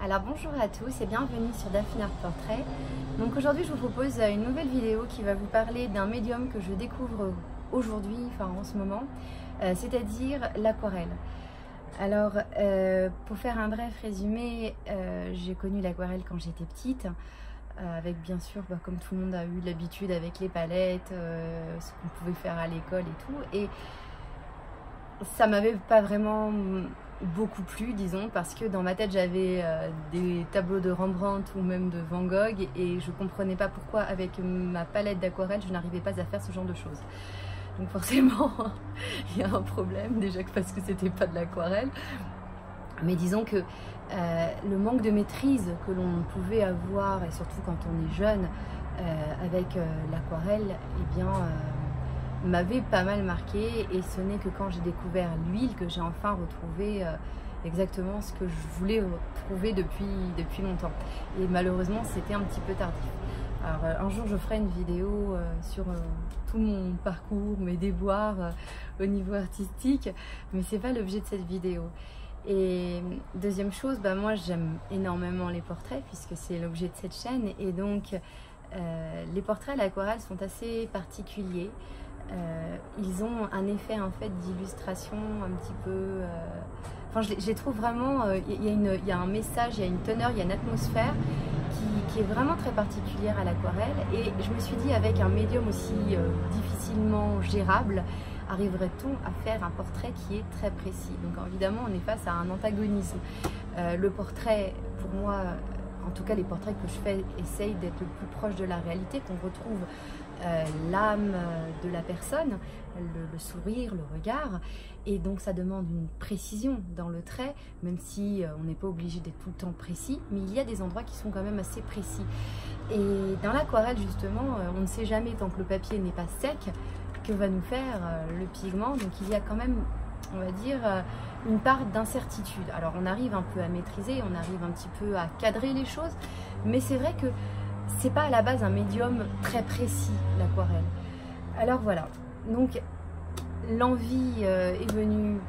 Alors bonjour à tous et bienvenue sur Daphine Art Portrait. Donc aujourd'hui je vous propose une nouvelle vidéo qui va vous parler d'un médium que je découvre aujourd'hui, enfin en ce moment, c'est-à-dire l'aquarelle. Alors pour faire un bref résumé, j'ai connu l'aquarelle quand j'étais petite, avec bien sûr, comme tout le monde a eu l'habitude avec les palettes, ce qu'on pouvait faire à l'école et tout. Et ça m'avait pas vraiment beaucoup plu, disons, parce que dans ma tête j'avais des tableaux de Rembrandt ou même de Van Gogh et je comprenais pas pourquoi avec ma palette d'aquarelle je n'arrivais pas à faire ce genre de choses. Donc forcément il y a un problème, déjà parce que c'était pas de l'aquarelle, mais disons que le manque de maîtrise que l'on pouvait avoir, et surtout quand on est jeune, avec l'aquarelle, eh bien m'avait pas mal marqué, et ce n'est que quand j'ai découvert l'huile que j'ai enfin retrouvé exactement ce que je voulais trouver depuis longtemps. Et malheureusement c'était un petit peu tardif. Alors un jour je ferai une vidéo sur tout mon parcours, mes déboires au niveau artistique, mais c'est pas l'objet de cette vidéo. Et deuxième chose, moi j'aime énormément les portraits puisque c'est l'objet de cette chaîne, et donc les portraits à l'aquarelle sont assez particuliers. Ils ont un effet en fait d'illustration un petit peu... Enfin, je les trouve vraiment... Il y a un message, il y a une teneur, il y a une atmosphère qui est vraiment très particulière à l'aquarelle. Et je me suis dit, avec un médium aussi difficilement gérable, arriverait-on à faire un portrait qui est très précis? Donc évidemment, on est face à un antagonisme. Le portrait, pour moi, en tout cas les portraits que je fais, essayent d'être le plus proche de la réalité, qu'on retrouve l'âme de la personne, le sourire, le regard, et donc ça demande une précision dans le trait, même si on n'est pas obligé d'être tout le temps précis, mais il y a des endroits qui sont quand même assez précis. Et dans l'aquarelle justement, on ne sait jamais, tant que le papier n'est pas sec, que va nous faire le pigment. Donc il y a quand même, on va dire, une part d'incertitude. Alors on arrive un peu à maîtriser, on arrive un petit peu à cadrer les choses, mais c'est vrai que c'est pas à la base un médium très précis, l'aquarelle. Alors voilà, donc l'envie est venue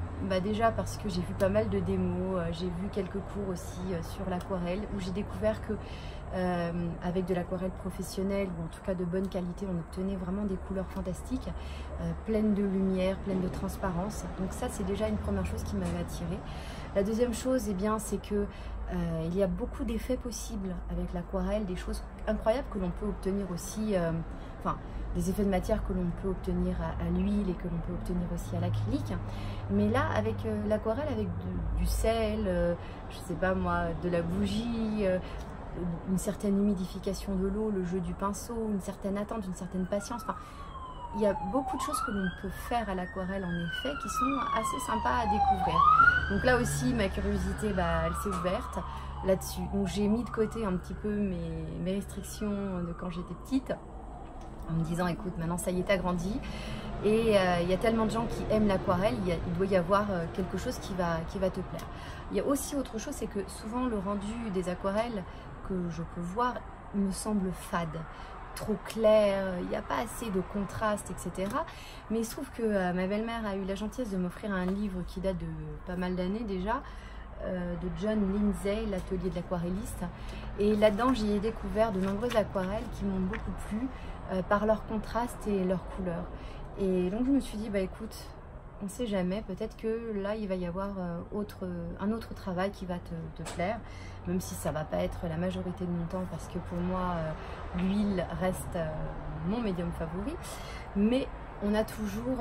déjà parce que j'ai vu pas mal de démos, j'ai vu quelques cours aussi sur l'aquarelle, où j'ai découvert que avec de l'aquarelle professionnelle, ou en tout cas de bonne qualité, on obtenait vraiment des couleurs fantastiques, pleines de lumière, pleines de transparence. Donc ça, c'est déjà une première chose qui m'avait attirée. La deuxième chose, c'est que il y a beaucoup d'effets possibles avec l'aquarelle, des choses incroyables que l'on peut obtenir aussi, des effets de matière que l'on peut obtenir à l'huile et que l'on peut obtenir aussi à l'acrylique. Mais là, avec l'aquarelle, avec du sel, je sais pas moi, de la bougie, une certaine humidification de l'eau, le jeu du pinceau, une certaine attente, une certaine patience. Il y a beaucoup de choses que l'on peut faire à l'aquarelle en effet qui sont assez sympas à découvrir. Donc là aussi ma curiosité elle s'est ouverte là-dessus. Donc j'ai mis de côté un petit peu mes restrictions de quand j'étais petite, en me disant écoute, maintenant ça y est, t'as grandi, et il y a tellement de gens qui aiment l'aquarelle, il doit y avoir quelque chose qui va te plaire. Il y a aussi autre chose, c'est que souvent le rendu des aquarelles que je peux voir me semble fade, trop clair, il n'y a pas assez de contraste, etc. Mais il se trouve que ma belle-mère a eu la gentillesse de m'offrir un livre qui date de pas mal d'années déjà, de John Lindsay, l'atelier de l'aquarelliste. Et là-dedans, j'y ai découvert de nombreuses aquarelles qui m'ont beaucoup plu par leur contraste et leur couleur. Et donc je me suis dit, écoute, on ne sait jamais, peut-être que là il va y avoir un autre travail qui va te plaire, même si ça ne va pas être la majorité de mon temps, parce que pour moi l'huile reste mon médium favori, mais on a toujours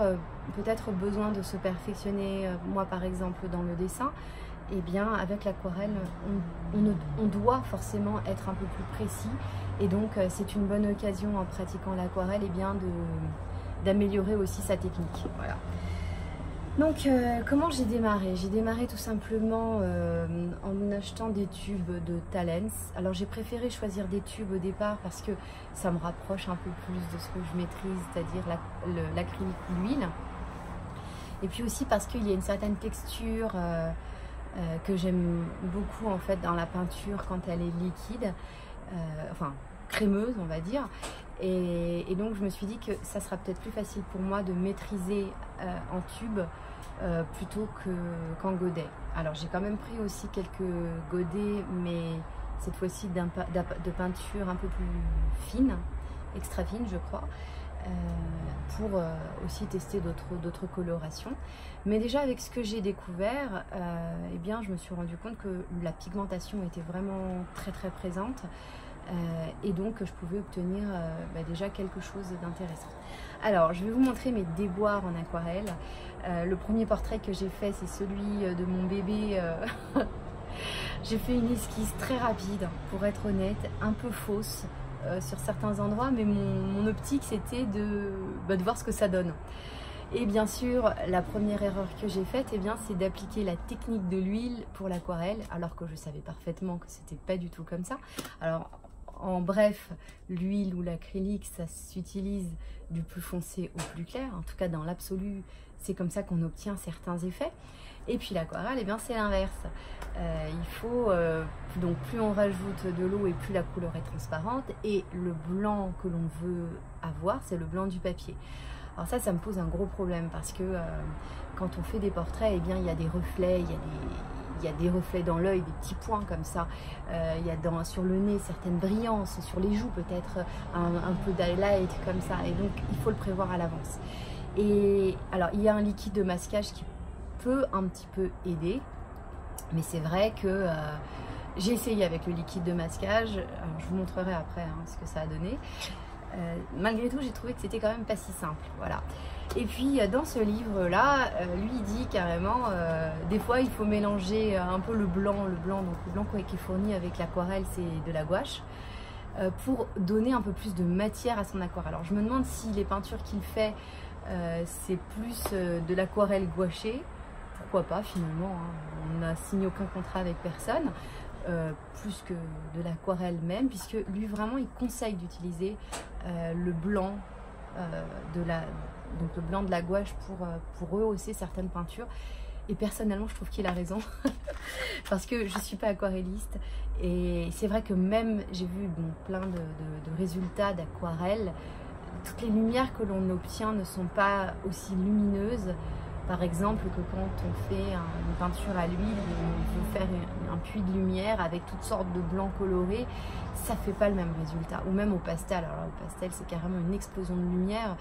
peut-être besoin de se perfectionner. Moi par exemple dans le dessin, avec l'aquarelle on doit forcément être un peu plus précis, et donc c'est une bonne occasion en pratiquant l'aquarelle d'améliorer aussi sa technique. Voilà. Donc comment j'ai démarré? J'ai démarré tout simplement en achetant des tubes de Talens. Alors j'ai préféré choisir des tubes au départ parce que ça me rapproche un peu plus de ce que je maîtrise, c'est-à-dire l'acrylique ou l'huile. Et puis aussi parce qu'il y a une certaine texture que j'aime beaucoup en fait dans la peinture quand elle est liquide, crémeuse on va dire. Et donc je me suis dit que ça sera peut-être plus facile pour moi de maîtriser en tube plutôt qu'en godet. Alors j'ai quand même pris aussi quelques godets, mais cette fois-ci de peinture un peu plus fine, extra fine je crois, pour aussi tester d'autres colorations. Mais déjà avec ce que j'ai découvert, eh bien, je me suis rendu compte que la pigmentation était vraiment très présente, et donc je pouvais obtenir déjà quelque chose d'intéressant. Alors je vais vous montrer mes déboires en aquarelle. Le premier portrait que j'ai fait, c'est celui de mon bébé. J'ai fait une esquisse très rapide, pour être honnête, un peu fausse sur certains endroits, mais mon optique c'était de voir ce que ça donne. Et bien sûr, la première erreur que j'ai faite, eh bien, c'est d'appliquer la technique de l'huile pour l'aquarelle, alors que je savais parfaitement que c'était pas du tout comme ça. Alors, en bref, l'huile ou l'acrylique, ça s'utilise du plus foncé au plus clair. En tout cas, dans l'absolu, c'est comme ça qu'on obtient certains effets. Et puis l'aquarelle, eh bien, c'est l'inverse. Il faut, donc plus on rajoute de l'eau et plus la couleur est transparente. Et le blanc que l'on veut avoir, c'est le blanc du papier. Alors ça me pose un gros problème parce que quand on fait des portraits, eh bien, il y a des reflets, il y a des reflets dans l'œil, des petits points comme ça. Il y a sur le nez certaines brillances, sur les joues peut-être un peu d'highlight comme ça. Et donc il faut le prévoir à l'avance. Et alors il y a un liquide de masquage qui peut un petit peu aider, mais c'est vrai que j'ai essayé avec le liquide de masquage. Alors, je vous montrerai après ce que ça a donné. Malgré tout, j'ai trouvé que c'était quand même pas si simple, voilà. Et puis dans ce livre là, lui il dit carrément des fois il faut mélanger un peu le blanc qui est fourni avec l'aquarelle, c'est de la gouache, pour donner un peu plus de matière à son aquarelle. Alors je me demande si les peintures qu'il fait c'est plus de l'aquarelle gouachée, pourquoi pas finalement, hein. On n'a signé aucun contrat avec personne. Plus que de l'aquarelle même, puisque lui vraiment il conseille d'utiliser le blanc donc le blanc de la gouache pour rehausser certaines peintures. Et personnellement je trouve qu'il a raison parce que je suis pas aquarelliste et c'est vrai que même j'ai vu plein de résultats d'aquarelle, toutes les lumières que l'on obtient ne sont pas aussi lumineuses. Par exemple, que quand on fait une peinture à l'huile, on veut faire un puits de lumière avec toutes sortes de blancs colorés, ça fait pas le même résultat. Ou même au pastel. Alors au pastel, c'est carrément une explosion de lumière.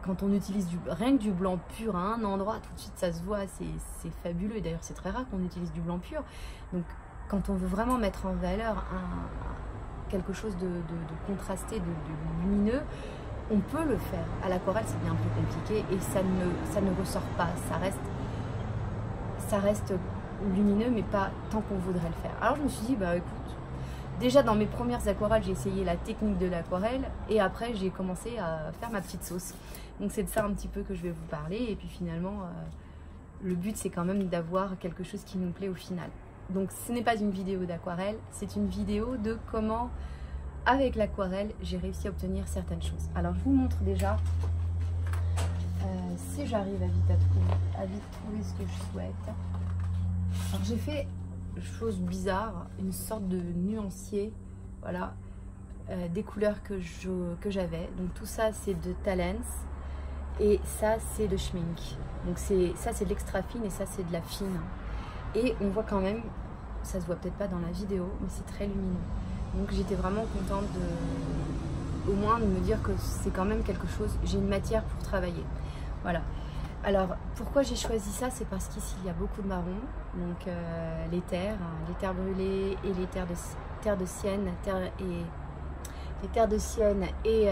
Quand on utilise rien que du blanc pur à un endroit, tout de suite ça se voit, c'est fabuleux. D'ailleurs, c'est très rare qu'on utilise du blanc pur. Donc, quand on veut vraiment mettre en valeur quelque chose de contrasté, de lumineux, on peut le faire. À l'aquarelle, c'est bien plus compliqué et ça ne ressort pas. Ça reste lumineux, mais pas tant qu'on voudrait le faire. Alors je me suis dit, bah écoute, déjà dans mes premières aquarelles, j'ai essayé la technique de l'aquarelle et après j'ai commencé à faire ma petite sauce. Donc c'est de ça un petit peu que je vais vous parler. Et puis finalement, le but c'est quand même d'avoir quelque chose qui nous plaît au final. Donc ce n'est pas une vidéo d'aquarelle, c'est une vidéo de comment, avec l'aquarelle, j'ai réussi à obtenir certaines choses. Alors je vous montre déjà, si j'arrive à vite trouver ce que je souhaite. Alors j'ai fait chose bizarre, une sorte de nuancier, voilà, des couleurs que j'avais. Donc tout ça c'est de Talens et ça c'est de Schmink. Donc ça c'est de l'extra fine et ça c'est de la fine. Et on voit quand même, ça se voit peut-être pas dans la vidéo, mais c'est très lumineux. Donc j'étais vraiment contente au moins de me dire que c'est quand même quelque chose, j'ai une matière pour travailler. Voilà. Alors pourquoi j'ai choisi ça, c'est parce qu'ici il y a beaucoup de marron, donc les terres brûlées et les terres de sienne, les terres de sienne et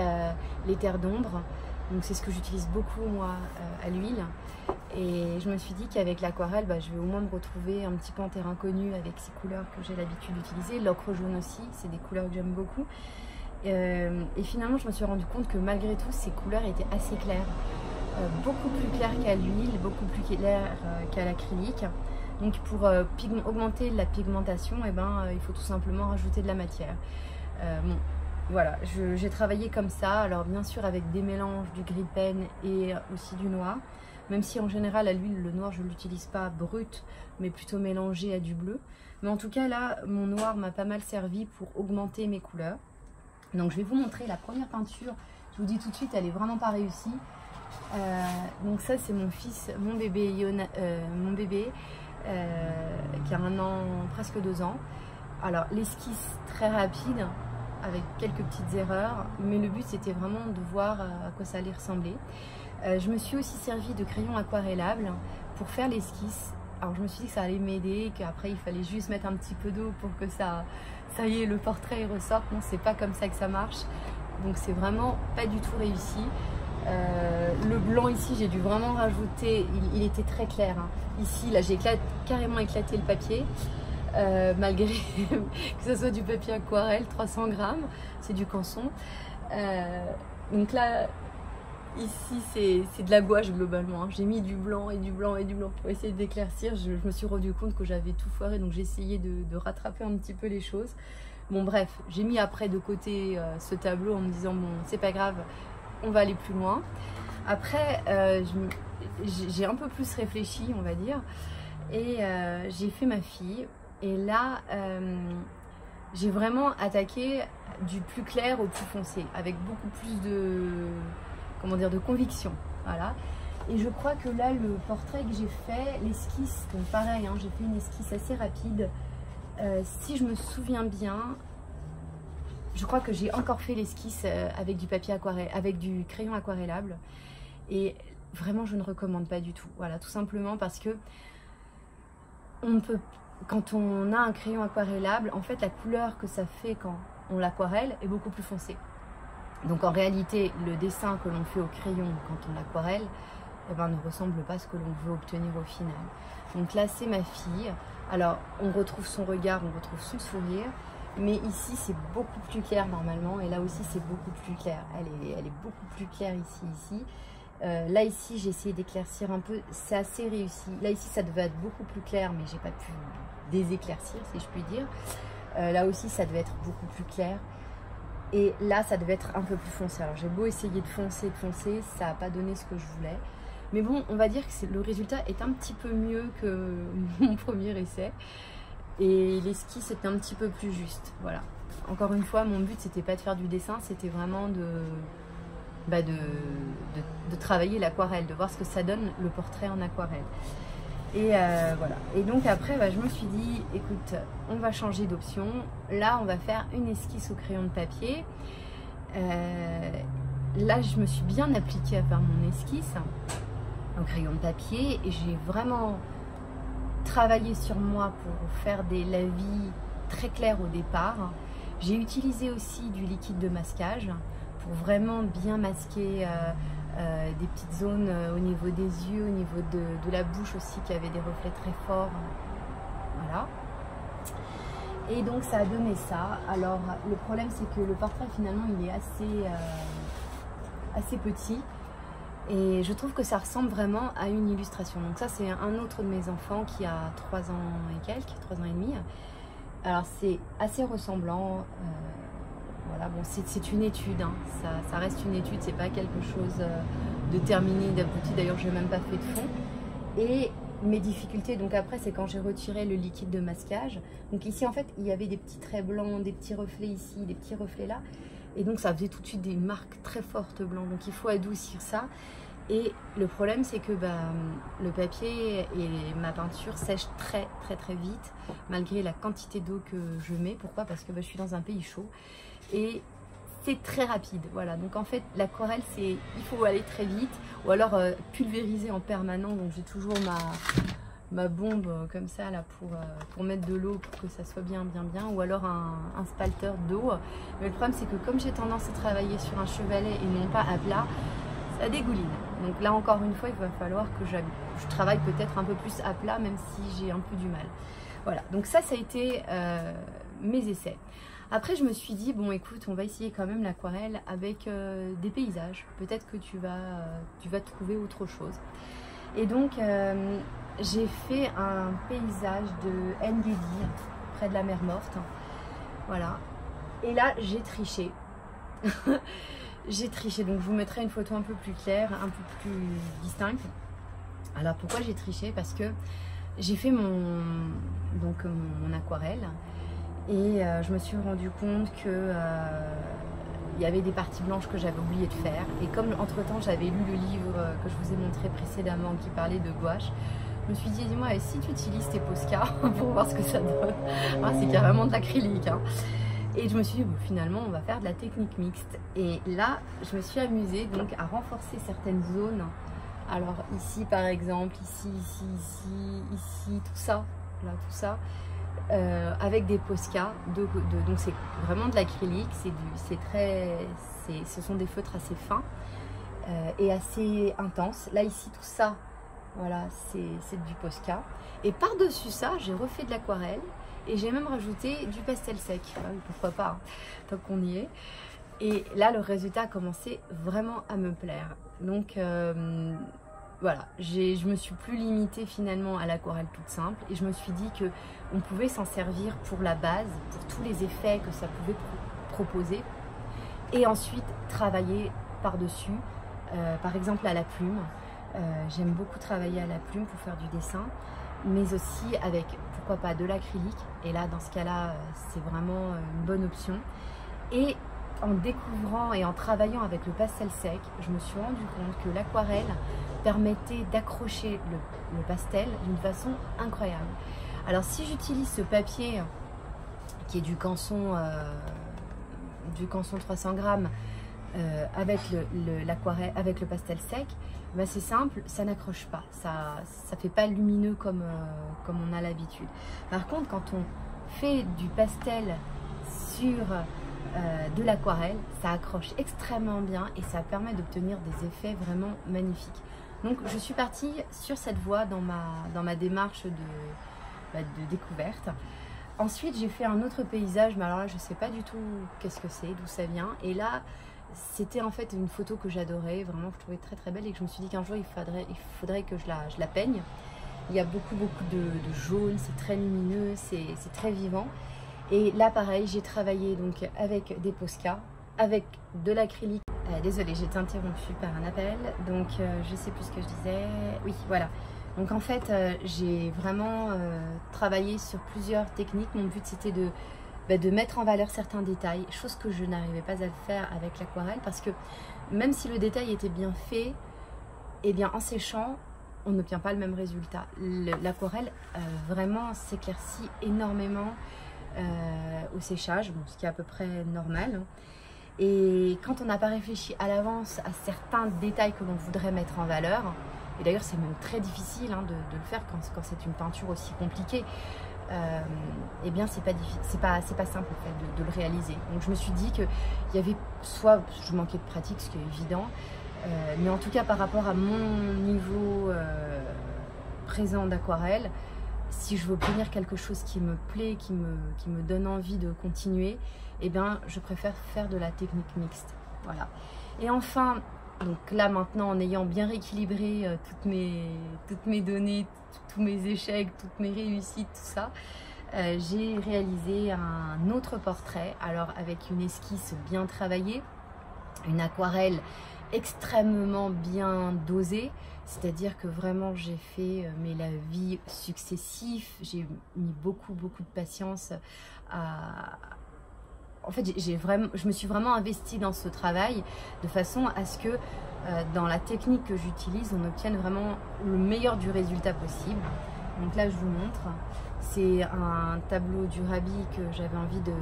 les terres d'ombre. Donc c'est ce que j'utilise beaucoup moi à l'huile. Et je me suis dit qu'avec l'aquarelle, je vais au moins me retrouver un petit peu en terrain connu avec ces couleurs que j'ai l'habitude d'utiliser. L'ocre jaune aussi, c'est des couleurs que j'aime beaucoup. Et finalement, je me suis rendu compte que malgré tout, ces couleurs étaient assez claires. Beaucoup plus claires qu'à l'huile, beaucoup plus claires qu'à l'acrylique. Donc pour augmenter la pigmentation, il faut tout simplement rajouter de la matière. Bon, voilà, j'ai travaillé comme ça. Alors bien sûr avec des mélanges du gris pen et aussi du noir. Même si en général à l'huile, le noir je ne l'utilise pas brut, mais plutôt mélangé à du bleu. Mais en tout cas là, mon noir m'a pas mal servi pour augmenter mes couleurs. Donc je vais vous montrer la première peinture. Je vous dis tout de suite, elle est vraiment pas réussie. Donc ça c'est mon fils, mon bébé, qui a 1 an, presque 2 ans. Alors l'esquisse très rapide, avec quelques petites erreurs, mais le but c'était vraiment de voir à quoi ça allait ressembler. Je me suis aussi servi de crayon aquarellable pour faire l'esquisse. Alors je me suis dit que ça allait m'aider, qu'après il fallait juste mettre un petit peu d'eau pour que ça y est, le portrait ressorte. Non, c'est pas comme ça que ça marche. Donc c'est vraiment pas du tout réussi. Le blanc ici, j'ai dû vraiment rajouter, il était très clair. Hein. Ici, là, j'ai carrément éclaté le papier, malgré que ce soit du papier aquarelle, 300 grammes, c'est du canson. Donc là, ici, c'est de la gouache globalement. Hein. J'ai mis du blanc et du blanc et du blanc pour essayer d'éclaircir. Je me suis rendu compte que j'avais tout foiré, donc j'ai essayé de rattraper un petit peu les choses. Bon bref, j'ai mis après de côté ce tableau en me disant bon, c'est pas grave, on va aller plus loin. Après, j'ai un peu plus réfléchi, on va dire, et j'ai fait ma fille. Et là, j'ai vraiment attaqué du plus clair au plus foncé, avec beaucoup plus de, comment dire, de conviction. Voilà. Et je crois que là, le portrait que j'ai fait, l'esquisse, donc pareil, hein, j'ai fait une esquisse assez rapide. Si je me souviens bien, je crois que j'ai encore fait l'esquisse avec du papier aquarelle, avec du crayon aquarellable. Et vraiment, je ne recommande pas du tout. Voilà, tout simplement parce que on peut, quand on a un crayon aquarellable, en fait, la couleur que ça fait quand on l'aquarelle est beaucoup plus foncée. Donc en réalité, le dessin que l'on fait au crayon quand on l'aquarelle, eh ben, ne ressemble pas à ce que l'on veut obtenir au final. Donc là, c'est ma fille. Alors, on retrouve son regard, on retrouve son sourire. Mais ici, c'est beaucoup plus clair normalement. Et là aussi, c'est beaucoup plus clair. Elle est beaucoup plus claire ici. Là, ici, j'ai essayé d'éclaircir un peu. C'est assez réussi. Là, ici, ça devait être beaucoup plus clair, mais j'ai pas pu déséclaircir, si je puis dire. Là aussi, ça devait être beaucoup plus clair. Et là, ça devait être un peu plus foncé. Alors, j'ai beau essayer de foncer, ça n'a pas donné ce que je voulais. Mais bon, on va dire que le résultat est un petit peu mieux que mon premier essai. Et l'esquisse était un petit peu plus juste. Voilà. Encore une fois, mon but, c'était pas de faire du dessin, c'était vraiment de travailler l'aquarelle, de voir ce que ça donne le portrait en aquarelle. Et voilà. Et donc après, je me suis dit, écoute, on va changer d'option. Là, on va faire une esquisse au crayon de papier. Là, je me suis bien appliquée à faire mon esquisse au crayon de papier et j'ai vraiment travaillé sur moi pour faire des lavis très clairs au départ. J'ai utilisé aussi du liquide de masquage pour vraiment bien masquer des petites zones au niveau des yeux, au niveau de la bouche aussi qui avait des reflets très forts. Voilà. Et donc ça a donné ça. Alors le problème c'est que le portrait finalement il est assez petit. Et je trouve que ça ressemble vraiment à une illustration. Donc ça, c'est un autre de mes enfants qui a 3 ans et quelques, 3 ans et demi. Alors c'est assez ressemblant. Voilà, bon, c'est une étude. Hein. Ça reste une étude, c'est pas quelque chose de terminé, d'abouti. D'ailleurs, je n'ai même pas fait de fond. Et mes difficultés, donc après, c'est quand j'ai retiré le liquide de masquage. Donc ici, en fait, il y avait des petits traits blancs, des petits reflets ici, des petits reflets là. Et donc ça faisait tout de suite des marques très fortes blancs. Donc il faut adoucir ça. Et le problème c'est que le papier et ma peinture sèchent très vite. Malgré la quantité d'eau que je mets. Pourquoi? Parce que je suis dans un pays chaud. Et c'est très rapide. Voilà. Donc en fait l'aquarelle il faut aller très vite. Ou alors pulvériser en permanent. Donc j'ai toujours ma bombe comme ça là pour mettre de l'eau pour que ça soit bien ou alors un spalter d'eau. Mais le problème c'est que comme j'ai tendance à travailler sur un chevalet et non pas à plat, ça dégouline. Donc là encore une fois il va falloir que je travaille peut-être un peu plus à plat même si j'ai un peu du mal. Voilà, donc ça a été mes essais. Après je me suis dit bon écoute, on va essayer quand même l'aquarelle avec des paysages. Peut-être que tu vas trouver autre chose. Et donc j'ai fait un paysage de N'Gedi, près de la mer Morte. Voilà. Et là, j'ai triché. J'ai triché. Donc, je vous mettrai une photo un peu plus claire, un peu plus distincte. Alors, pourquoi j'ai triché? Parce que j'ai fait mon aquarelle. Et je me suis rendu compte que il y avait des parties blanches que j'avais oublié de faire. Et comme entre-temps j'avais lu le livre que je vous ai montré précédemment qui parlait de gouache, je me suis dit, dis-moi, et si tu utilises tes Posca pour voir ce que ça donne. Ah, c'est carrément de l'acrylique, hein. Et je me suis dit, bon, finalement, on va faire de la technique mixte. Et là, je me suis amusée donc à renforcer certaines zones. Alors ici, par exemple, ici, tout ça, là, tout ça, avec des Posca. Donc c'est vraiment de l'acrylique. Ce sont des feutres assez fins et assez intenses. Là, ici, tout ça, voilà, c'est du Posca. Et par-dessus ça, j'ai refait de l'aquarelle. Et j'ai même rajouté du pastel sec. Ah oui, pourquoi pas, hein, tant qu'on y est. Et là, le résultat a commencé vraiment à me plaire. Donc voilà, je me suis plus limitée finalement à l'aquarelle toute simple. Et je me suis dit qu'on pouvait s'en servir pour la base, pour tous les effets que ça pouvait proposer. Et ensuite, travailler par-dessus, par exemple à la plume. J'aime beaucoup travailler à la plume pour faire du dessin, mais aussi avec, pourquoi pas, de l'acrylique. Et là, dans ce cas-là, c'est vraiment une bonne option. Et en découvrant et en travaillant avec le pastel sec, je me suis rendu compte que l'aquarelle permettait d'accrocher le pastel d'une façon incroyable. Alors si j'utilise ce papier qui est du canson 300 grammes avec l'aquarelle, avec le pastel sec, ben c'est simple, ça n'accroche pas, ça fait pas lumineux comme on a l'habitude. Par contre, quand on fait du pastel sur de l'aquarelle, ça accroche extrêmement bien et ça permet d'obtenir des effets vraiment magnifiques. Donc je suis partie sur cette voie dans ma démarche de découverte. Ensuite, j'ai fait un autre paysage, mais alors là, je ne sais pas du tout qu'est-ce que c'est, d'où ça vient. Et là, c'était en fait une photo que j'adorais, vraiment que je trouvais très très belle et que je me suis dit qu'un jour, il faudrait que je la peigne. Il y a beaucoup de jaune, c'est très lumineux, c'est très vivant. Et là, pareil, j'ai travaillé donc avec des Posca, avec de l'acrylique. Désolée, j'ai été interrompue par un appel, donc je ne sais plus ce que je disais. Oui, voilà. Donc en fait, j'ai vraiment travaillé sur plusieurs techniques. Mon but, c'était de mettre en valeur certains détails, chose que je n'arrivais pas à le faire avec l'aquarelle, parce que même si le détail était bien fait, eh bien en séchant, on n'obtient pas le même résultat. L'aquarelle vraiment s'éclaircit énormément au séchage, bon, ce qui est à peu près normal. Et quand on n'a pas réfléchi à l'avance à certains détails que l'on voudrait mettre en valeur, et d'ailleurs c'est même très difficile de le faire quand c'est une peinture aussi compliquée, eh bien c'est pas simple en fait de le réaliser. Donc je me suis dit qu'il y avait, soit je manquais de pratique, ce qui est évident, mais en tout cas par rapport à mon niveau présent d'aquarelle, si je veux obtenir quelque chose qui me plaît, qui me donne envie de continuer, eh bien je préfère faire de la technique mixte. Voilà. Et enfin, donc là maintenant, en ayant bien rééquilibré toutes mes données, tous mes échecs, toutes mes réussites, tout ça, j'ai réalisé un autre portrait, alors avec une esquisse bien travaillée, une aquarelle extrêmement bien dosée, c'est-à-dire que vraiment j'ai fait mes lavis successifs, j'ai mis beaucoup de patience en fait je me suis vraiment investie dans ce travail de façon à ce que dans la technique que j'utilise, on obtienne vraiment le meilleur du résultat possible. Donc là je vous montre, c'est un tableau du Rabi que j'avais envie de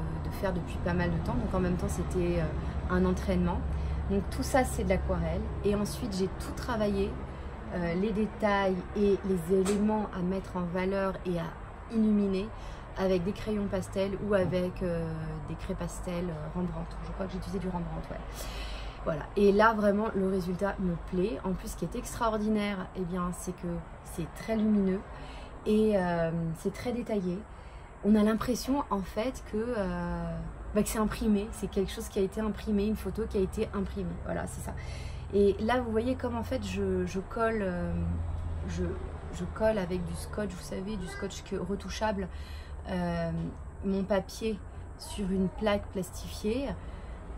faire depuis pas mal de temps, donc en même temps c'était un entraînement. Donc tout ça c'est de l'aquarelle et ensuite j'ai tout travaillé, les détails et les éléments à mettre en valeur et à illuminer avec des crayons pastels ou avec des craies pastels Rembrandt. Je crois que j'ai utilisé du Rembrandt, ouais. Voilà, et là vraiment le résultat me plaît. En plus, ce qui est extraordinaire, eh bien, c'est que c'est très lumineux et c'est très détaillé. On a l'impression en fait que c'est imprimé, c'est quelque chose qui a été imprimé, une photo qui a été imprimée. Voilà, c'est ça. Et là, vous voyez comme en fait je colle avec du scotch, vous savez, du scotch retouchable, mon papier sur une plaque plastifiée.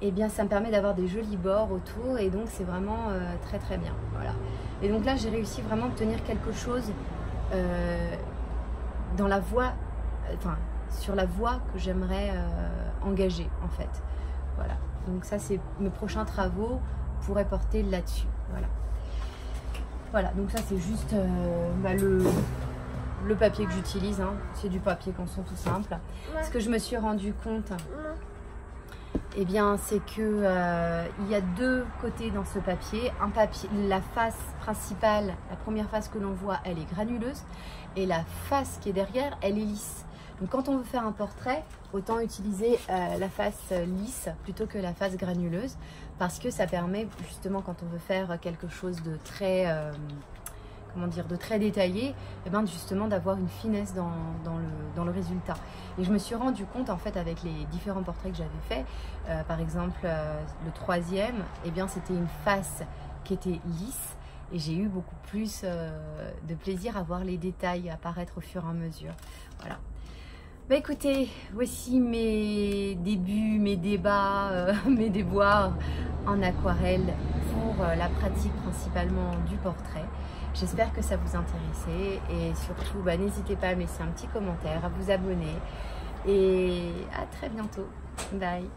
Et bien ça me permet d'avoir des jolis bords autour et donc c'est vraiment très très bien. Voilà. Et donc là j'ai réussi vraiment à obtenir quelque chose dans la voie, sur la voie que j'aimerais engager en fait. Voilà, donc ça c'est mes prochains travaux pourraient porter là-dessus. Voilà, donc ça c'est juste le papier que j'utilise, hein. C'est du papier canson tout simple. Ce que je me suis rendu compte, eh bien, c'est que il y a deux côtés dans ce papier. Un papier, la face principale, la première face que l'on voit, elle est granuleuse, et la face qui est derrière, elle est lisse. Donc quand on veut faire un portrait, autant utiliser la face lisse plutôt que la face granuleuse, parce que ça permet justement, quand on veut faire quelque chose de très de très détaillé, et bien justement d'avoir une finesse dans le résultat. Et je me suis rendu compte en fait avec les différents portraits que j'avais fait, par exemple le troisième, et bien c'était une face qui était lisse, et j'ai eu beaucoup plus de plaisir à voir les détails apparaître au fur et à mesure. Voilà. Bah écoutez, voici mes débuts, mes débats, mes déboires en aquarelle pour la pratique principalement du portrait. J'espère que ça vous intéressait, et surtout n'hésitez pas à me laisser un petit commentaire, à vous abonner, et à très bientôt. Bye.